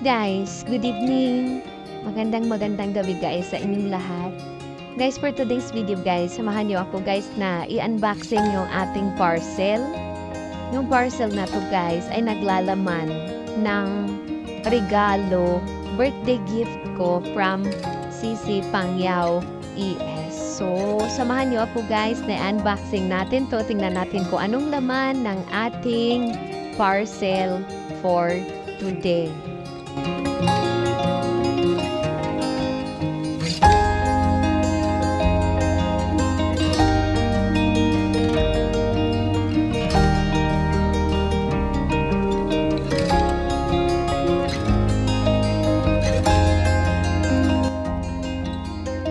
Guys, good evening. Magandang gabi guys sa inyong lahat. Guys, for today's video guys, samahan niyo ako guys na i-unboxing yung ating parcel. Yung parcel na to guys ay naglalaman ng regalo, birthday gift ko from CC Pangyao ES. So, samahan niyo ako guys na unboxing natin to. Tingnan natin kung anong laman ng ating parcel for today.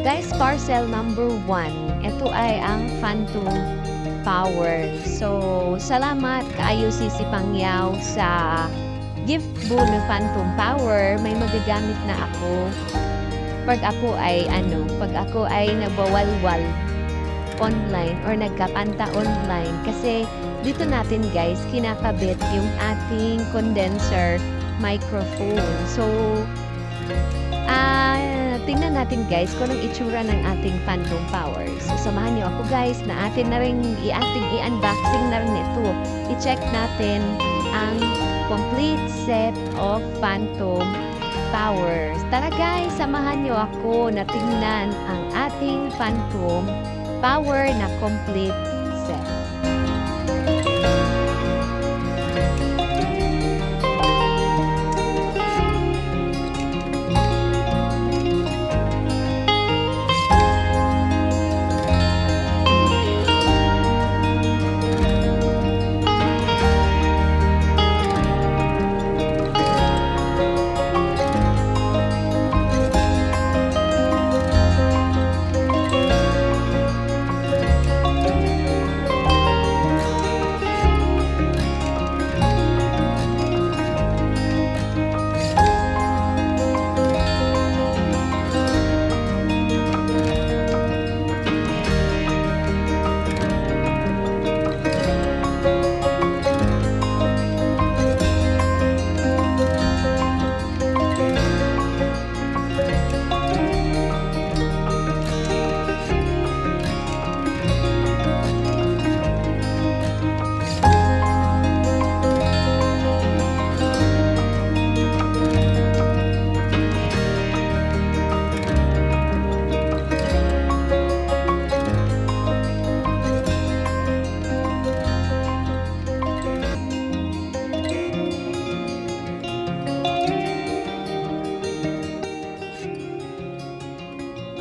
Guys, parcel number 1. Ito ay ang Phantom Power. So, salamat kaayo CC Pangyao sa gift po ng Phantom Power. May magagamit na ako pag ako ay nabawalwal online or nagkakanta online. Kasi dito natin guys, kinakabit yung ating condenser microphone. So, tingnan natin guys kung anong itsura ng ating Phantom Power. So, samahan niyo ako guys na atin na rin i-unboxing na rin ito. I-check natin ang complete set of Phantom Powers. Tara guys, samahan niyo ako na tingnan ang ating Phantom Power na complete set.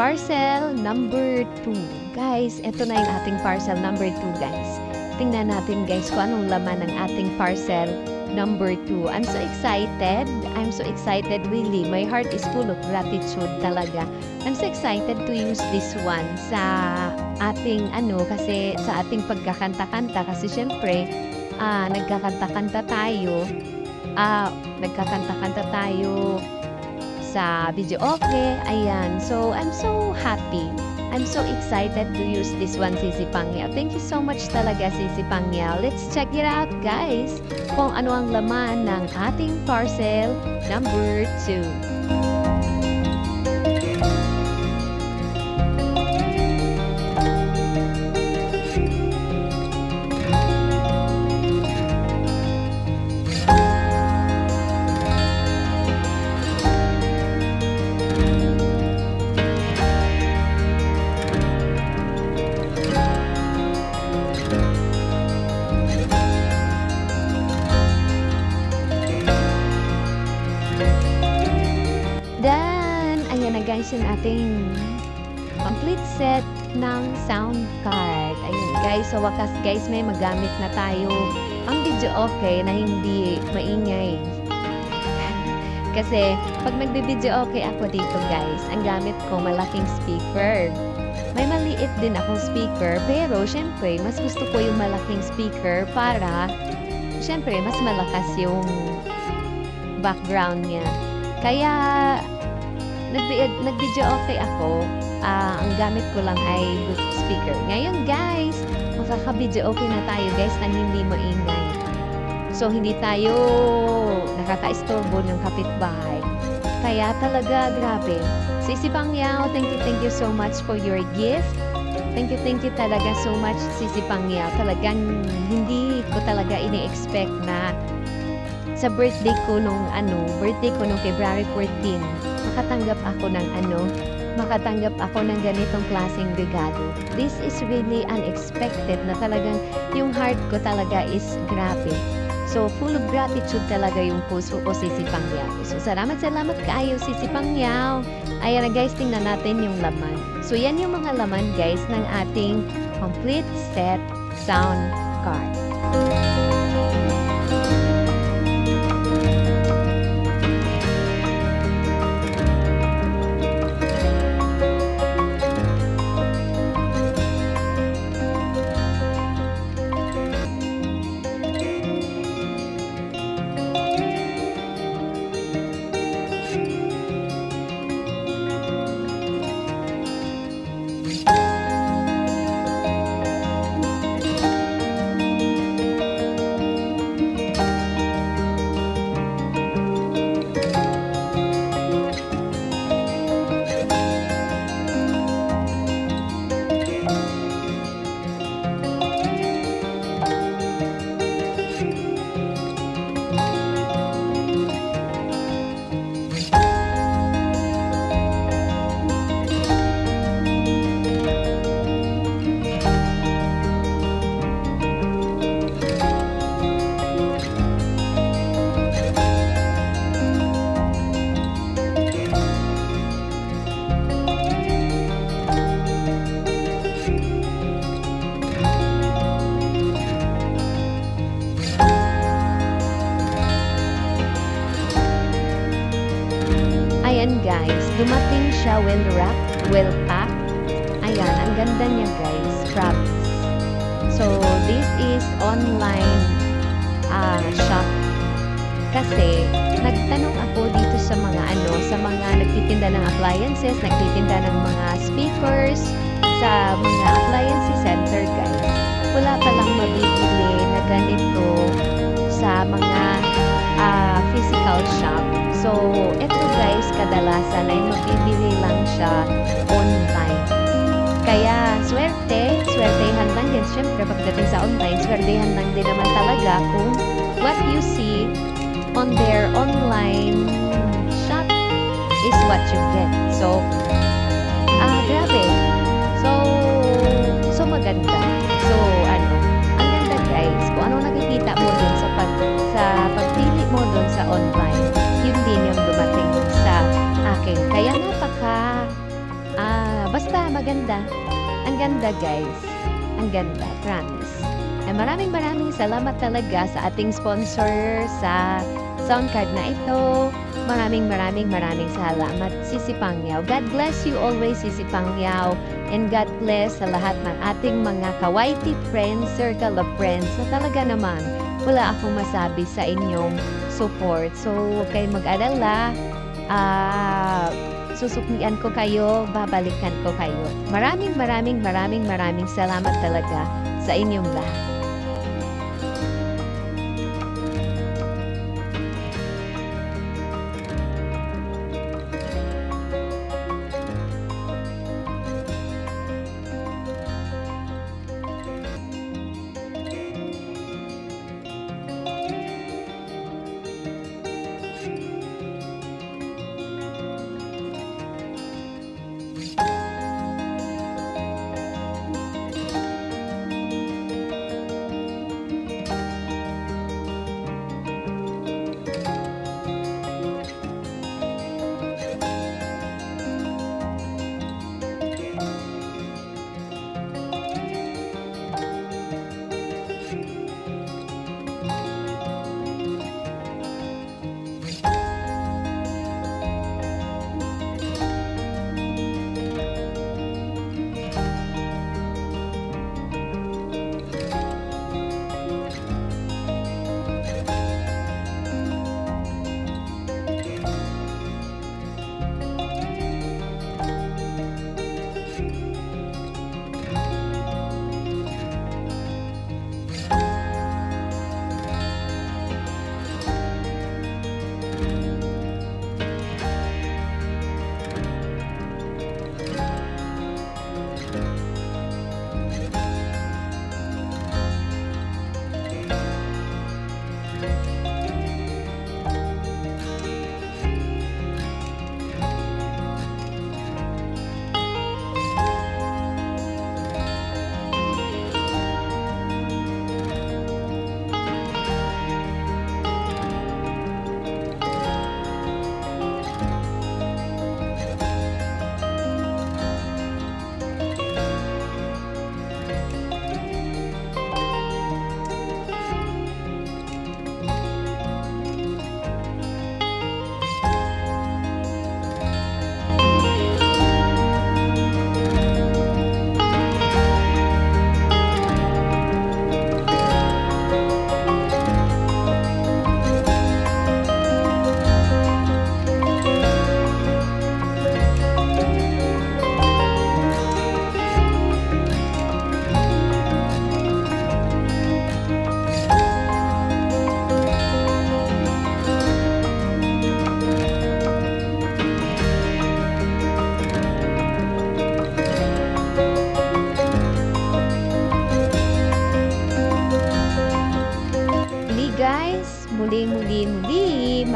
Parcel number 2. Guys, ito na yung ating parcel number 2 guys. Tingnan natin guys kung anong laman ng ating parcel number 2. I'm so excited. I'm so excited really. My heart is full of gratitude talaga. I'm so excited to use this one sa ating kasi sa ating pagkakanta-kanta kasi syempre nagkakanta-kanta tayo. Nagkakanta-kanta tayo sa video okay, ayan. So, I'm so happy. I'm so excited to use this one, CC Pangyao. Thank you so much talaga, CC Pangyao. Let's check it out, guys. Kung ano ang laman ng ating parcel number 2. Guys, yung ating complete set ng sound card. Ayun guys, sa wakas guys, may magamit na tayo ang video okay na hindi maingay. Kasi pag nagbi-video okay ako dito guys, ang gamit ko malaking speaker. May maliit din akong speaker, pero syempre mas gusto ko yung malaking speaker para syempre mas malakas yung background niya. Kaya nag-video okay ako, ang gamit ko lang ay Bluetooth speaker. Ngayon guys, makaka-video okay na tayo guys nang hindi maingay. So, hindi tayo nakaka-istorbo ng kapitbahay. Kaya talaga, grabe. Sisi Pangyaw, thank you so much for your gift. Thank you talaga so much, Sisi Pangyaw. Talagang hindi ko talaga ini-expect na sa birthday ko nung February 14, makatanggap ako ng ganitong klaseng regalo. This is really unexpected na talagang yung heart ko talaga is grabe. So, full of gratitude talaga yung puso ko, Sisi Pangyaw. So, salamat kaayo, Sisi Pangyaw. Ayan na guys, tingnan natin yung laman. So, yan yung mga laman guys ng ating complete set sound card. Ayan guys, dumating siya well wrapped, well packed. Ayan, ang ganda niya guys, promise. So, this is online shop. Kasi, nagtanong ako dito sa mga nagtitinda ng appliances, nagtitinda ng mga speakers, sa mga appliances center guys. Wala palang mabibili na ganito sa mga physical shop. So, eto guys, kadalasan ay mabibili lang siya online. Kaya, swertehan lang din. Siyempre, pagdating sa online, swertehan lang din naman talaga kung what you see on their online shop is what you get. So, grabe. So maganda. So, ang ganda guys, kung ano nakikita mo dun sa pagpili mo dun sa online, yun din yung dumating sa akin. Kaya basta maganda. Ang ganda guys. Ang ganda, promise. Maraming salamat talaga sa ating sponsor sa sound card na ito. Maraming salamat, Sisi Pangyaw. God bless you always, Sisi Pangyaw. And God bless sa lahat ng ating mga kawaiti friends, circle of friends na talaga naman wala akong masabi sa inyong support. So, huwag kayong mag-alala. Susuklian ko kayo, babalikan ko kayo. Maraming salamat talaga sa inyong lahat.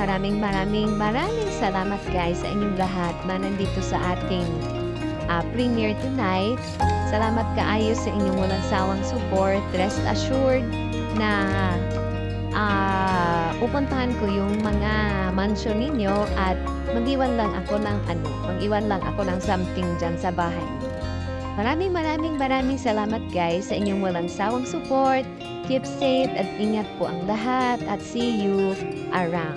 maraming salamat guys sa inyong lahat na nandito sa ating premiere tonight. Salamat kaayo sa inyong walang sawang support. Rest assured na pupuntahan ko yung mga mansion ninyo at mag-iwan lang ako ng something dyan sa bahay. Maraming salamat guys sa inyong walang sawang support. Keep safe at ingat po ang lahat at see you around.